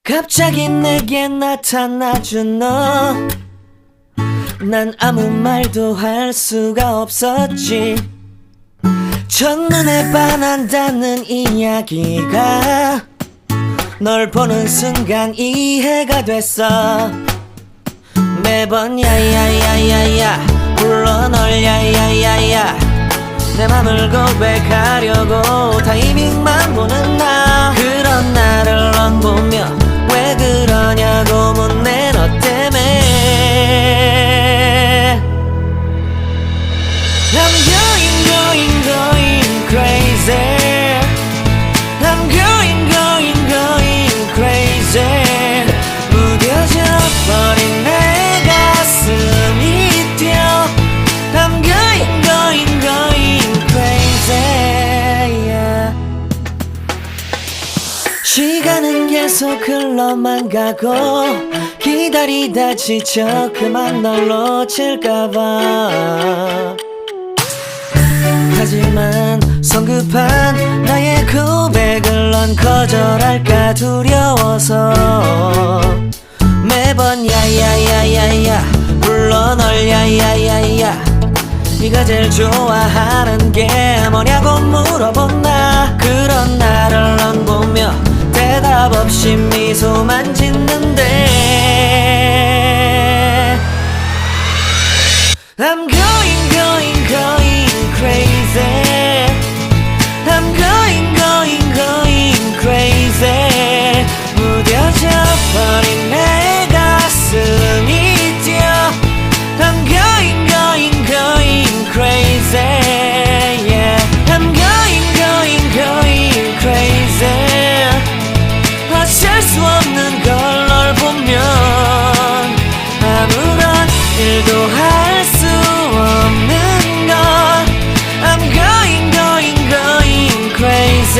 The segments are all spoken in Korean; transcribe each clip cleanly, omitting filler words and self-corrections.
갑자기 내게 나타나준 너, 난 아무 말도 할 수가 없었지. 첫눈에 반한다는 이야기가 널 보는 순간 이해가 됐어. 매번 야야야야야 불러 널 야야야야, 내 맘을 고백하려고 타이밍만 보는 나. 그런 나를 넌 보며 왜 그러냐고 묻네. 너 때문에 I'm going crazy. I'm going crazy. 무뎌져 버린 내 가슴이 뛰어. I'm going crazy, yeah. 시간은 계속 흘러만 가고 기다리다 지쳐 그만 널 놓칠까봐. 하지만 성급한 나의 고백을 넌 거절할까 두려워서 매번 야야야야야 불러 널 야야야야. 네가 제일 좋아하는 게 뭐냐고 물어본 나. 그런 나를 넌 보며 대답 없이 미소만 짓는데 I'm going crazy. I'm going crazy. 무뎌져 버린 내 가슴이 뛰어. I'm going crazy, yeah. I'm going crazy. 어쩔 수 없는 걸 널 보면 아무런 일도 할 수 없는 걸. I'm going crazy.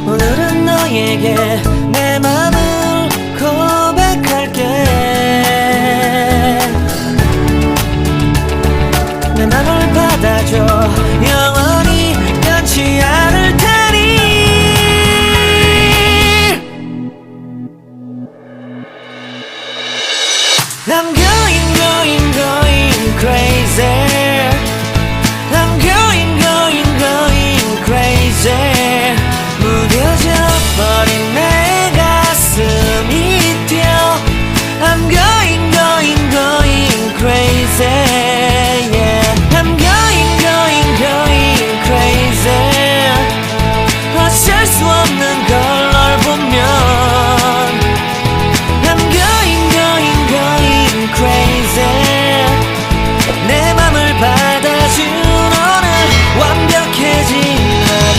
오늘은 너에게 내 맘을 고백할게. 내 맘을 받아줘. 영원히 변치 않을 테니. I'm going crazy. I'm going crazy. 무뎌져 버린 내 가슴이 뛰어. I'm going crazy, yeah. I'm going crazy. 어쩔 수 없는 걸 널 보면 I'm going crazy. 내 맘을 받아준 오늘 완벽해진 하루.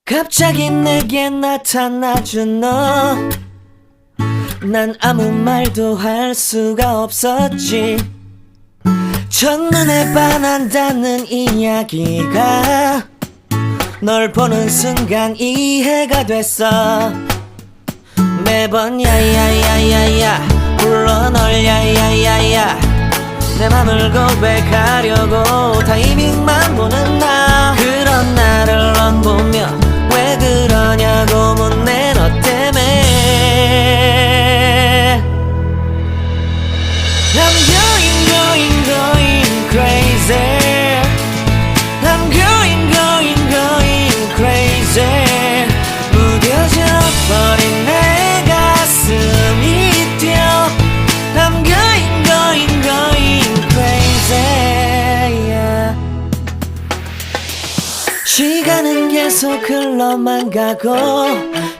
갑자기 내게 나타나준 너, 난 아무 말도 할 수가 없었지. 첫눈에 반한다는 이야기가 널 보는 순간 이해가 됐어. 매번 야야야야야 불러 널 야야야야, 내 맘을 고백하려고 타이밍만 보는 나. 그런 나를 넌 보며 왜 그러냐고 묻네. 너 때문에 I'm going crazy. I'm going crazy. 무뎌져 버린 내 가슴이 뛰어. I'm going crazy, yeah. 시간은 계속 흘러만 가고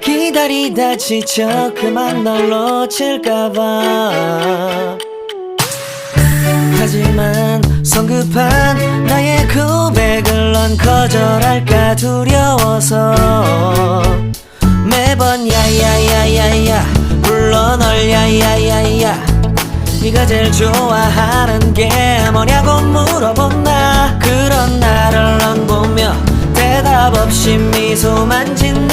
기다리다 지쳐 그만 널 놓칠까봐. 하지만 성급한 나의 고백을 넌 거절할까 두려워서 매번 야야야야야 불러 널 야야야야. 네가 제일 좋아하는 게 뭐냐고 물어본 나. 그런 나를 넌 보며 대답 답 없이 미소만 짓는